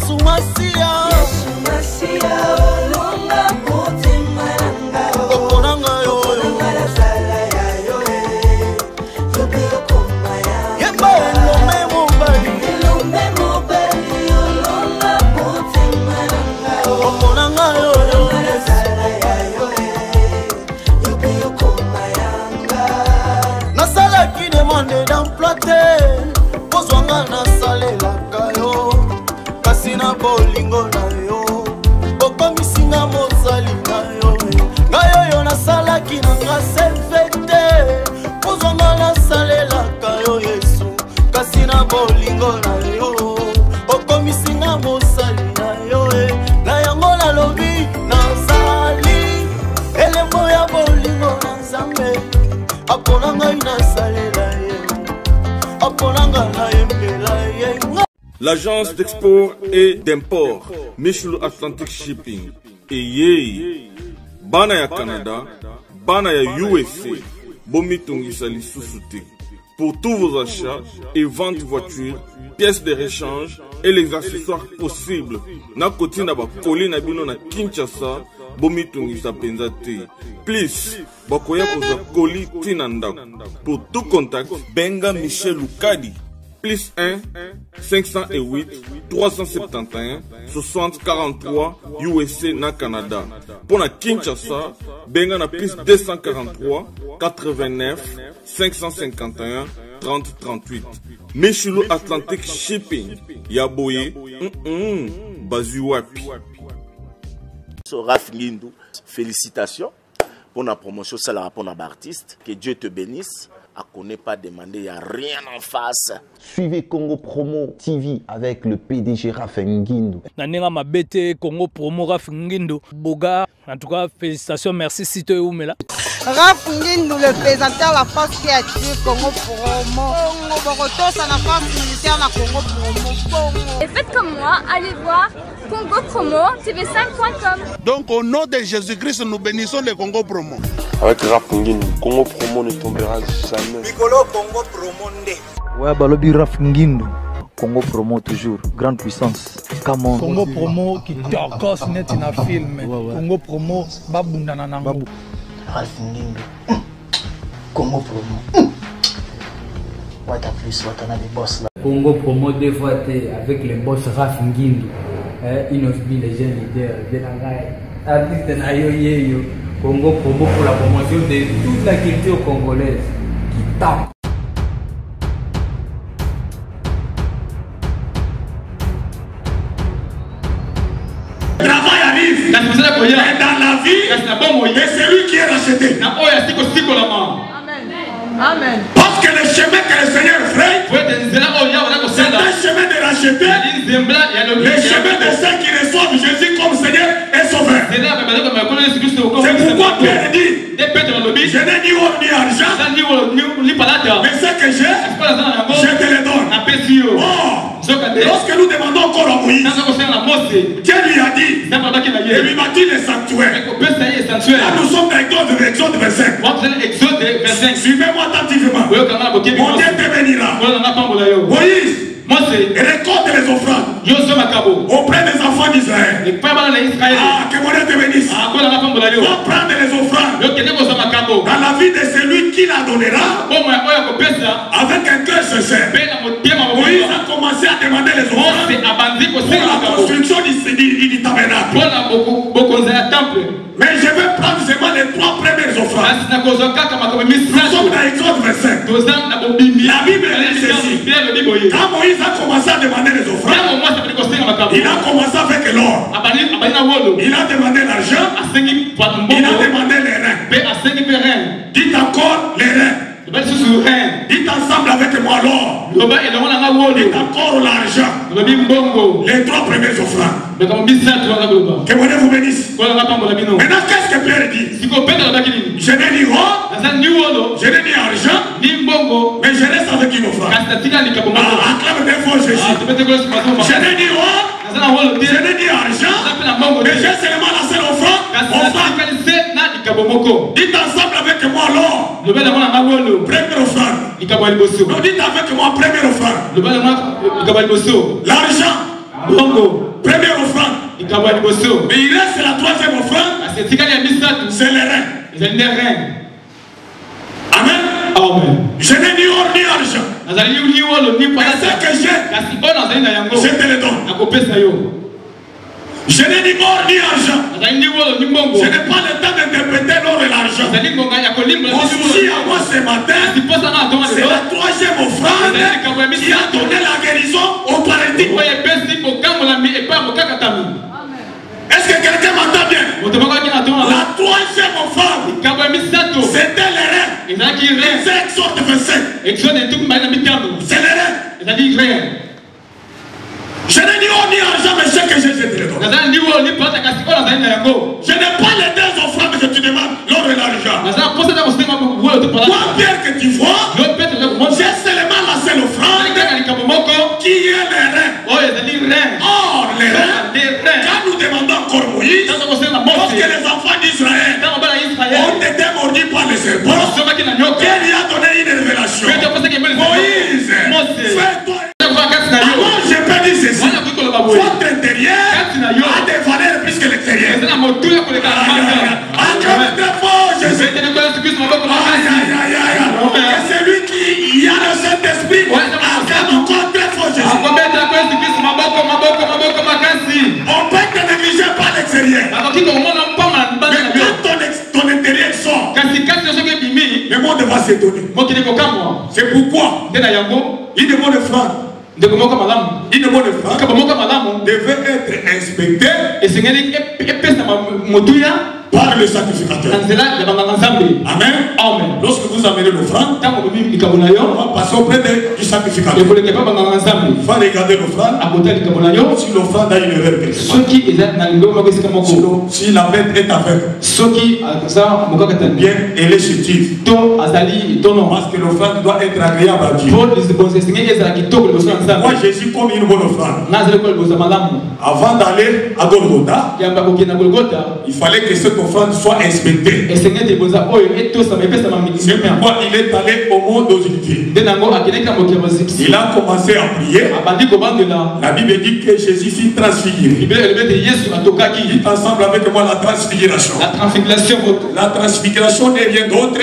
Yesu Masia olonga mutima nanga okonanga yo la sala ya yo yobe okoma ya yeba elome mobali olonga mutima nanga okonanga yo la sala ya yo yobe okoma yanga nasalaki demande d'emploi te pozwanga nasalelaka yo kasi na bolingo na yo okomisinga mosali na yo ngai oyo nasalaki nanga sefete pozwanga nasalelaka yo Yesu kasi na bolingo na yo okomisinga mosali na yo na yango nalobi nazali elembo ya bolingo na Nzambe apona ngai nasalela ye apona ngai nayembela ye. L'agence d'export et d'import Michulu Atlantic Shipping et bana ya Canada, bana ya USA, bomitungisa lisusu te. Pour tous vos achats et ventes de voitures, pièces de rechange et les accessoires possibles, na koti na ba koli na bino na Kinshasa, bomitungisa penza te. Please, bakoya koza koli tina ndako. Pour tout contact, benga Michel Lukadi. Plus 1 508 371 60 43 USA na Canada. Pour la Kinshasa, benga na plus 243 89 551 30 38. Michulu Atlantic Shipping. Yaboye, Bazuapi. Raph Ngindou, félicitations pour la promotion, c'est la pour l'artiste. Que Dieu te bénisse. À connaît pas demander, il n'y a rien en face. Suivez Congo Promo TV avec le PDG Raph Ngindou. Nanenga mabete Congo Promo Raph Ngindou. Boga, en tout cas, félicitations, merci Sito Oumela. Raph Ngindou, le présentateur de la force créative Congo Promo. Boroto, ça la force militaire na Congo Promo. Et faites comme moi, allez voir Congo Promo, tv5.com. Donc au nom de Jésus-Christ, nous bénissons le Congo Promo. Avec Raph Ngindou, Congo Promo ne tombera jamais. Nicolo Congo Promo nde. Ouais, balobi Raph Ngindou. Congo Promo toujours, grande puissance. Come on. Congo Promo qui t'orgosse net in a film. Congo Promo, babunda na nango. Raph Ngindou. Congo Promo. What a plus, what a boss là. Congo Promo deux fois avec le boss Raph Ngindou. Il nous dit les jeunes leaders de la gaille. Artiste na yo yeyo. Congo Promo pour la promotion de toute la culture congolaise qui tape. Le travail arrive. Et dans la vie, c'est celui qui est racheté. Amen. Parce que le chemin que le Seigneur fait, c'est un chemin de racheter. Le chemin de ceux qui reçoivent Jésus comme Seigneur et Sauveur. C'est pourquoi Pierre dit, je n'ai ni or ni argent, mais ce que j'ai, je te le donne. Lorsque nous demandons encore à Moïse, Dieu lui a dit, et lui bâtit le sanctuaire. Là, nous sommes dans Exode 25. Suivez-moi attentivement. Mon Dieu te bénira. Moïse récolte les offrandes auprès des enfants d'Israël. Que mon Dieu te bénisse. Va prendre les offrandes dans la vie de celui qui la donnera avec un cœur sincère. Moïse a commencé à demander les offrandes pour la construction du tabernacle. Mais je vais prendre seulement les 3 premières offrandes. Nous sommes dans Exode 25. La Bible dit ceci. Quand Moïse a commencé à demander les offrandes, il a commencé avec l'or. Il a demandé l'argent. Il a demandé les reins. Dites encore les reins. Dites ensemble avec moi l'or. Dites encore l'argent. Les 3 premières offrandes. Que mon Dieu vous bénisse. Maintenant, qu'est-ce que Pierre dit? Je n'ai ni or, je n'ai ni argent, mais je reste avec une offrande. Acclame bien fort Jésus. Je n'ai ni or, je n'ai ni argent, mais j'ai seulement la seule offrande. Dites ensemble avec moi l'or. Première offrande. Non, dites avec moi première offrande. L'argent. Bongo. Première offrande. Mais il reste la troisième offrande. C'est les reins. Amen. Amen. Je n'ai ni or ni argent. Mais ce que j'ai, je te le donne. Je n'ai ni or ni argent. Je n'ai pas le temps d'interpréter l'or et l'argent. Mon souci à moi ce matin, c'est la troisième offrande qui a donné la guérison au paralytique. Est-ce que quelqu'un m'entend bien? La troisième offrande, c'était les reins. C'est Exode 25. C'est les reins. Je n'ai ni or ni argent, mais ce que j'ai, je te le donne. Je n'ai pas les deux offrandes, mais je te demande l'or et l'argent. Toi, Pierre, que tu vois, j'ai seulement la seule offrande qui est les reins. Or, les reins. Quand nous demandons encore Moïse, lorsque les enfants d'Israël ont été mordus par les serpents, Dieu lui a donné une révélation. Moïse, fais-toi. Alors je peux dire ceci. Votre intérieur a des valeurs plus que l'extérieur. Acclame très fort Jésus. Et celui qui a le Saint-Esprit, acclame encore très fort Jésus. On peut être négligé par l'extérieur. Mais quand ton intérieur sort, le monde va s'étonner. C'est pourquoi il demande offrande. Une bonne offrande devait être inspectée par le sacrificateur. Amen. Lorsque vous amenez l'offrande, on va passer auprès du sacrificateur. Il va regarder l'offrande. Si l'offrande a une erreur, si la bête est aveugle, bien, elle est chétive. Parce que l'offrande doit être agréable à Dieu. Moi, Jésus comme une bonne offrande. Avant d'aller à Golgotha, il fallait que cette offrande soit inspectée. C'est pourquoi il est allé au mont d'Olivier. Il a commencé à prier. La Bible dit que Jésus fut transfiguré. Dites ensemble avec moi la transfiguration. La transfiguration n'est rien d'autre.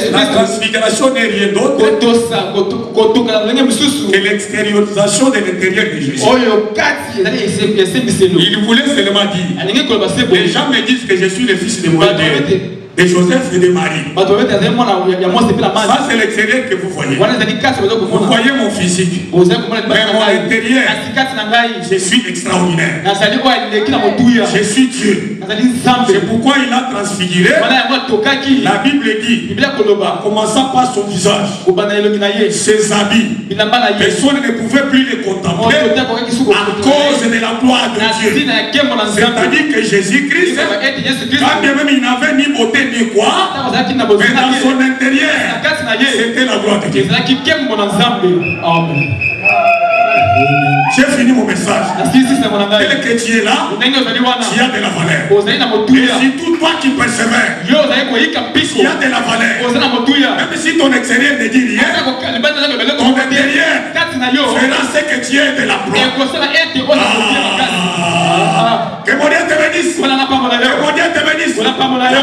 La transfiguration n'est rien d'autre que l'extériorisation de l'intérieur de Jésus. Il voulait seulement dire, les gens me disent que je suis le fils de Moïse, de Joseph et de Marie. Ça c'est l'extérieur que vous voyez. Vous voyez mon physique, mais mon intérieur, je suis extraordinaire. Je suis Dieu. C'est pourquoi il a transfiguré. La Bible dit, en commençant par son visage, ses habits, personne ne pouvait plus les contempler à cause de la gloire de Dieu. C'est-à-dire que Jésus-Christ, quand bien même il n'avait ni beauté ni quoi, mais dans son intérieur, c'était la gloire de Dieu. J'ai fini mon message. Tel que tu es là, tu as de la valeur. Et si tout toi qui persévères, tu as de la valeur. Même si ton extérieur ne dit rien, ton intérieur fera ce que tu es de la gloire. Que mon Dieu te bénisse. Que mon Dieu te bénisse. La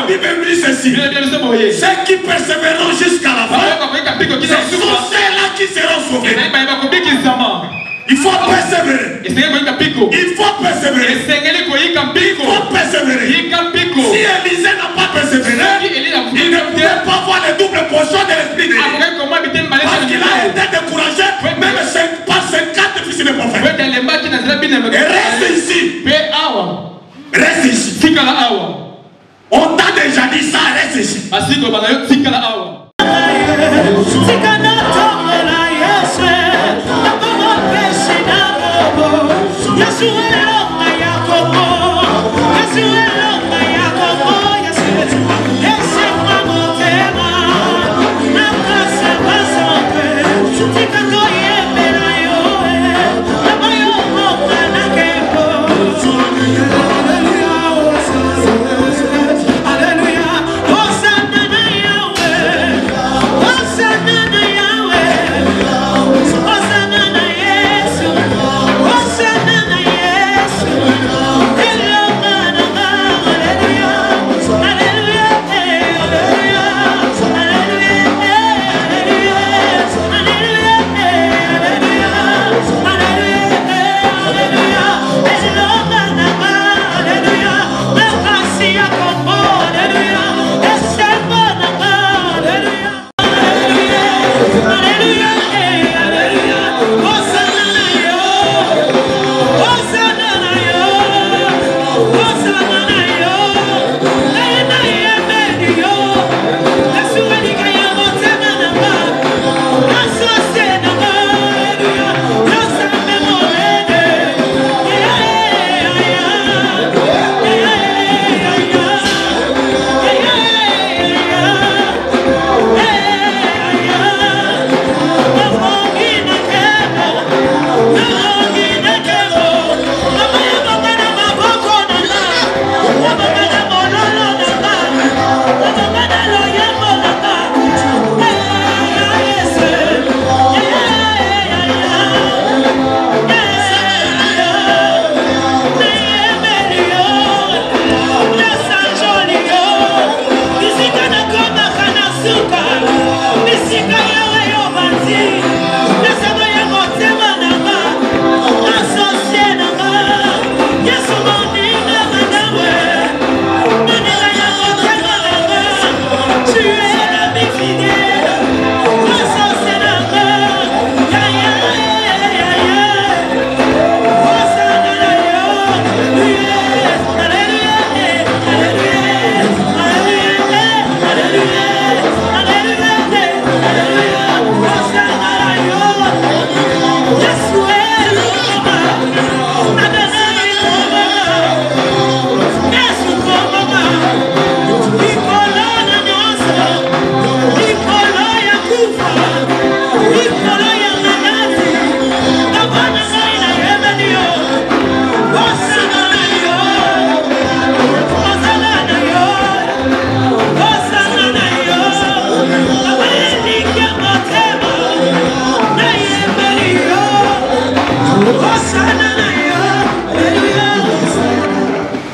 Bible dit ceci. Ceux qui persévéreront jusqu'à la fin, ce sont ceux-là qui seront sauvés. Il faut persévérer. Il faut persévérer. Si Élisée n'a pas persévéré, il ne pouvait pas voir les doubles portions de l'esprit de Dieu. Parce qu'il a été découragé, même par 50 fils de prophètes. Et reste ici. Reste ici. On t'a déjà dit ça, reste ici. Hosanna,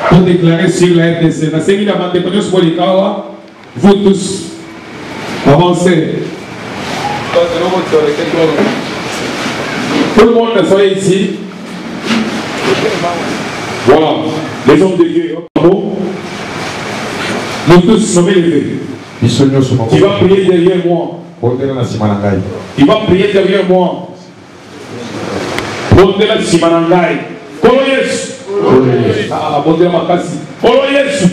Pour déclarer sur la RDC. Vous tous, avancez. Tout le monde soyez ici. Voilà, les hommes de Dieu. Nous tous sommes élevés. Tu vas prier derrière moi. Tu vas prier derrière moi. Bonde la simanangai. Kolo Yesu. Ah, bonde la makasi. Kolo Yesu.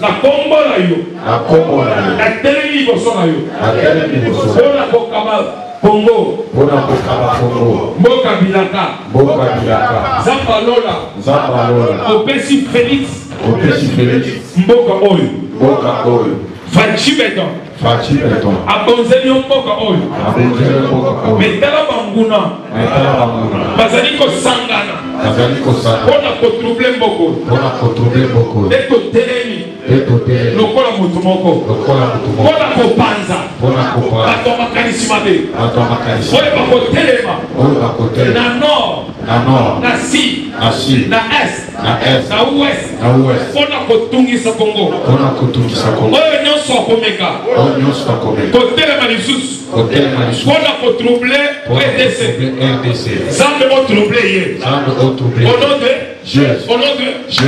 Na kombo na yo. Na kombo na yo. Na telemi boso na yo. Na telemi boso. Bona kokaba Congo. Bona kokaba Congo. Mboka bilaka. Mboka bilaka. Zapalola. Zapalola. Opesi Félix. Opesi Félix. Mboka oyo. Mboka oyo. Fachi beton. Fachi beton. Abonzeli mboka oyo. Abonzeli mboka oyo. Metala banguna. Metala banguna. Bazali ko sangana. Bazali ko sangana. Bona ko trouble mboko. Bona ko trouble mboko. Eto telemi. Eto telemi. Lokola mutu moko. Lokola mutu moko. Bona ko panza. Bona ko panza. Bato makanisi mabe. Bato makanisi. Oye bako telema. Oye bako telema. Na nord. Na nord. Na si. Na si. Na est. Na est. Na ouest. Na ouest. Bona ko tungisa Congo. Bona ko tungisa Congo. Oye nyonso akomeka. Oye nyonso akomeka. Ko telema lisusu. Ko telema lisusu. Bona ko troubler RDC. RDC. Zambe mo troubler ye. Zambe mo troubler. Au nom de Jésus. Au nom de Jésus.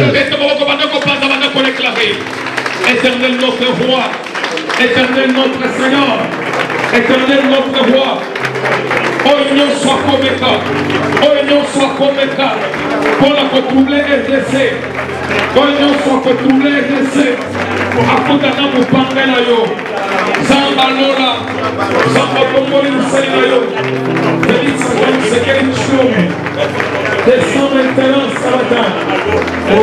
Éternel notre roi, éternel notre Seigneur, éternel notre roi. Oignon soit comeka, oignon soit comeka. Pour la troubler RDC, oignon soit troubler RDC. Akutana mupanga na yo, Zamba Lola, Zamba Pomoli Musali na yo. Félix Antoine Sekeli Chioumi. Descends maintenant ce matin. Oh,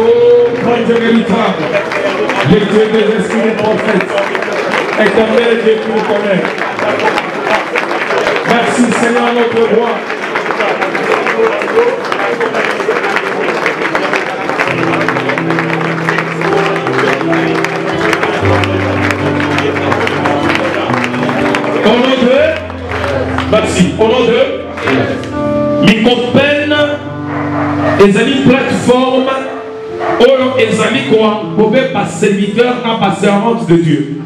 grand Dieu véritable, le Dieu des esprits des prophètes, éternel Dieu qui nous connaît. Merci Seigneur notre roi. Au nom de, merci, au nom de Mikopen, ezali plateforme, Olo ezali quoi, pouvez pas serviteur, n'a pas servante de Dieu.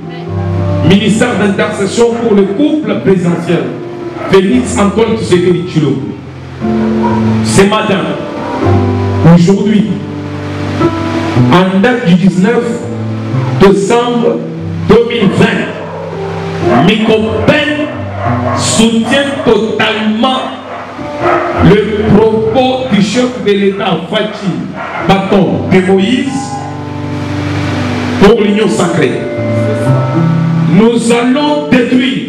Ministère d'intercession pour le couple présidentiel. Félix Antoine Tshisekedi Tshilombo. Ce matin, aujourd'hui, en date du 19 décembre 2020, Mikopen soutient totalement le propos du chef de l'État Fachi Bâton de Moïse pour l'union sacrée. Nous allons détruire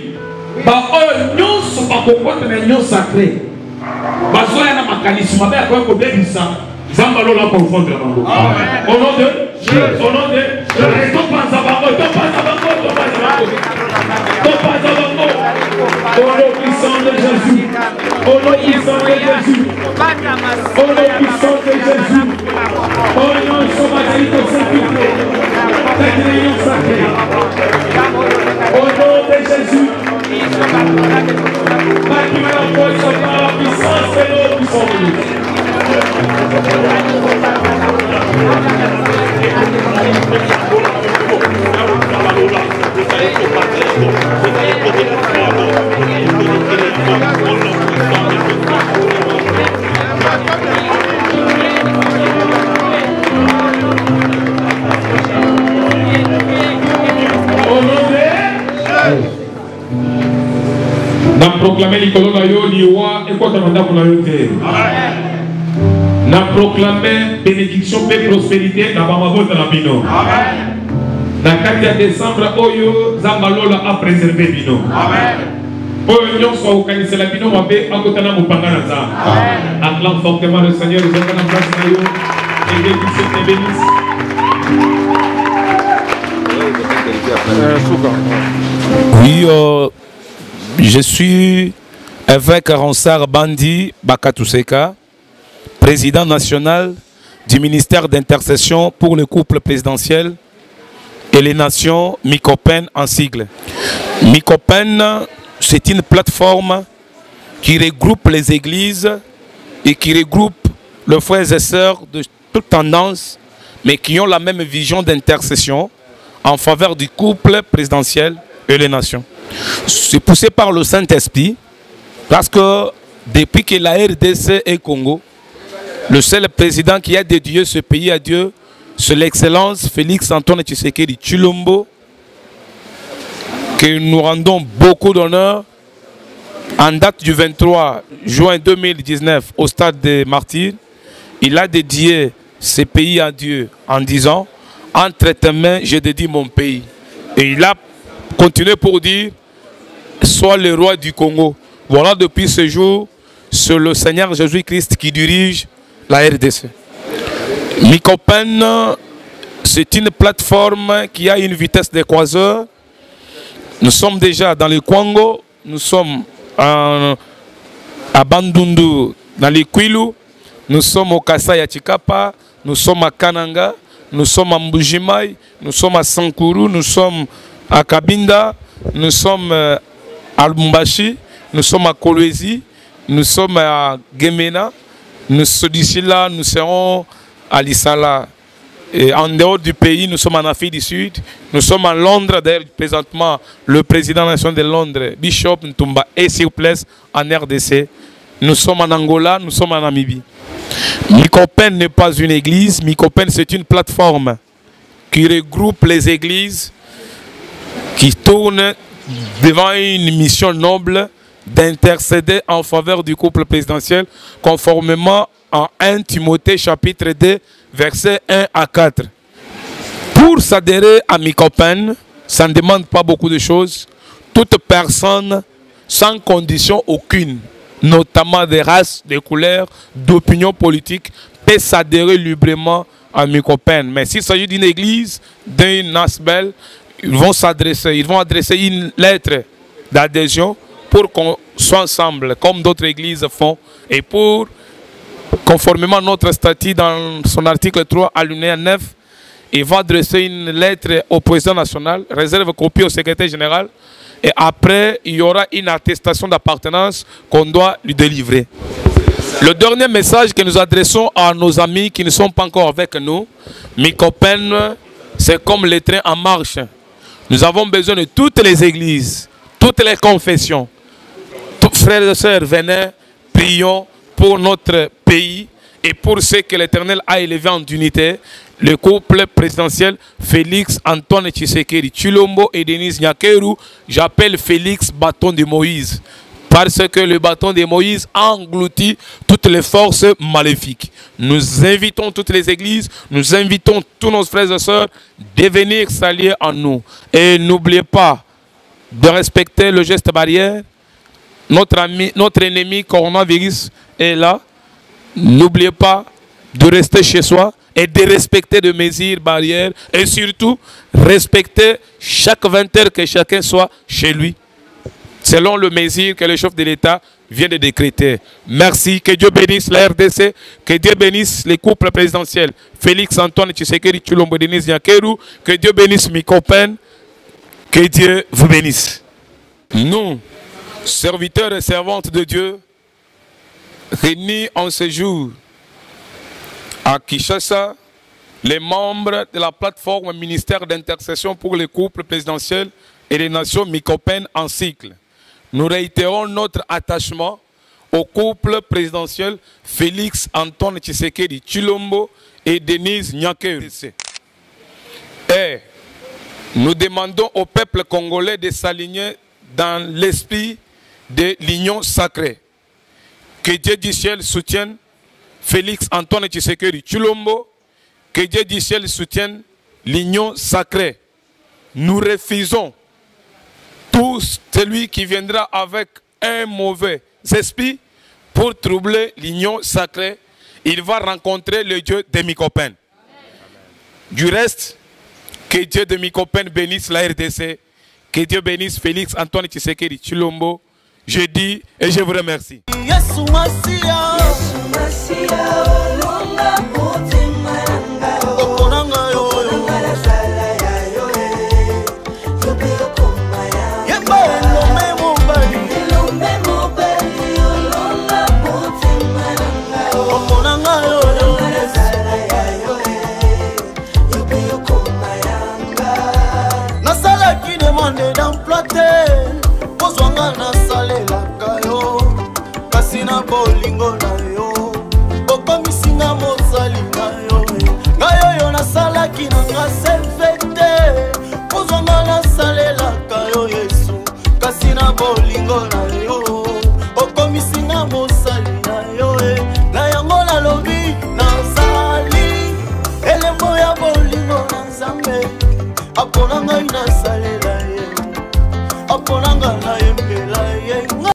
l'union sacrée. Au nom de Jésus, au nom de au nom puissant de Jésus, au nom puissant de Jésus, au nom puissant de Jésus, au nom de sécurité, cette réunion sacrée, au nom de Jésus, par la puissance de l'eau puissant de Dieu. Na proclamer likolo na yo liwa ekota na ndako na yo te. Na proclamer bénédiction et prospérité na bamabota na bino. Amen. Na kati ya décembre oyo Zambalola a préservé bino. Amen. Oyo nyonso okanisela bino mabe akota na mopanga na Nzambe. Amen. Acclame fortement le Seigneur, nous avons la place na yo. Et que Dieu te bénisse. Oui, je suis évêque Ronsard Bandi Bakatuseka, président national du ministère d'intercession pour le couple présidentiel et les nations Mikopen en sigle. Mikopen, c'est une plateforme qui regroupe les églises et qui regroupe les frères et sœurs de toutes tendances, mais qui ont la même vision d'intercession en faveur du couple présidentiel et les nations. C'est poussé par le Saint-Esprit, parce que depuis que la RDC et Congo, le seul président qui a dédié ce pays à Dieu, c'est l'excellence Félix Antoine Tshisekedi Tshilombo, que nous rendons beaucoup d'honneur. En date du 23 juin 2019, au stade des Martyrs, il a dédié ce pays à Dieu en disant « Entre tes mains, je dédie mon pays ». Et il a continué pour dire « Sois le roi du Congo ». Voilà, depuis ce jour, c'est le Seigneur Jésus-Christ qui dirige la RDC. Mikopen, c'est une plateforme qui a une vitesse de croiseur. Nous sommes déjà dans le Congo, nous sommes à Bandundu, dans les Kwilu, nous sommes au Kasai à Chikapa, nous sommes à Kananga, nous sommes à Mbujimai, nous sommes à Sankuru, nous sommes à Kabinda, nous sommes à Lumbashi, nous sommes à Kolwezi, nous sommes à Gemena, d'ici là, nous serons à Lissala. Et en dehors du pays, nous sommes en Afrique du Sud, nous sommes à Londres, d'ailleurs présentement le président national de Londres, Bishop Ntumba, est sur place en RDC. Nous sommes en Angola, nous sommes en Namibie. Mikopen n'est pas une église, Mikopen c'est une plateforme qui regroupe les églises qui tournent devant une mission noble d'intercéder en faveur du couple présidentiel conformément à 1 Timothée chapitre 2 versets 1 à 4. Pour s'adhérer à Mikopen, ça ne demande pas beaucoup de choses. Toute personne sans condition aucune, notamment des races, des couleurs, d'opinions politiques, peut s'adhérer librement à Mikopen. Mais s'il s'agit d'une église, d'un asbel, ils vont adresser une lettre d'adhésion pour qu'on soit ensemble, comme d'autres églises font, et pour, conformément à notre statut dans son article 3, alinéa 9, il va adresser une lettre au président national, réserve copie au secrétaire général, et après, il y aura une attestation d'appartenance qu'on doit lui délivrer. Le dernier message que nous adressons à nos amis qui ne sont pas encore avec nous, Mikopen, c'est comme le train en marche. Nous avons besoin de toutes les églises, toutes les confessions. Frères et sœurs, venez, prions pour notre pays et pour ce que l'Éternel a élevé en unité, le couple présidentiel Félix Antoine Tshisekedi Tshilombo et Denis Nyakeru. J'appelle Félix bâton de Moïse, parce que le bâton de Moïse a englouti toutes les forces maléfiques. Nous invitons toutes les églises, nous invitons tous nos frères et sœurs de venir s'allier en nous. Et n'oubliez pas de respecter le geste barrière. Notre ennemi coronavirus est là. N'oubliez pas de rester chez soi et de respecter les mesures barrières. Et surtout, respecter chaque 20 heures que chacun soit chez lui, selon le mesure que le chef de l'État vient de décréter. Merci, que Dieu bénisse la RDC, que Dieu bénisse les couples présidentiels Félix Antoine Tshisekedi Tshilombo Denis Nyakeru, que Dieu bénisse Mikopen, que Dieu vous bénisse. Nous, serviteurs et servantes de Dieu, réunis en ce jour à Kinshasa, les membres de la plateforme ministère d'intercession pour les couples présidentiels et les nations Mikopen en cycle, nous réitérons notre attachement au couple présidentiel Félix Antoine Tshisekedi Tshilombo et Denis Nyakeru. Et nous demandons au peuple congolais de s'aligner dans l'esprit de l'union sacrée. Que Dieu du ciel soutienne Félix Antoine Tshisekedi Tshilombo, que Dieu du ciel soutienne l'union sacrée. Nous refusons tout celui qui viendra avec un mauvais esprit pour troubler l'union sacrée. Il va rencontrer le Dieu de Mikopen. Du reste, que Dieu de Mikopen bénisse la RDC, que Dieu bénisse Félix Antoine Tshisekedi Tshilombo. Je dis et je vous remercie. apona ngai na sa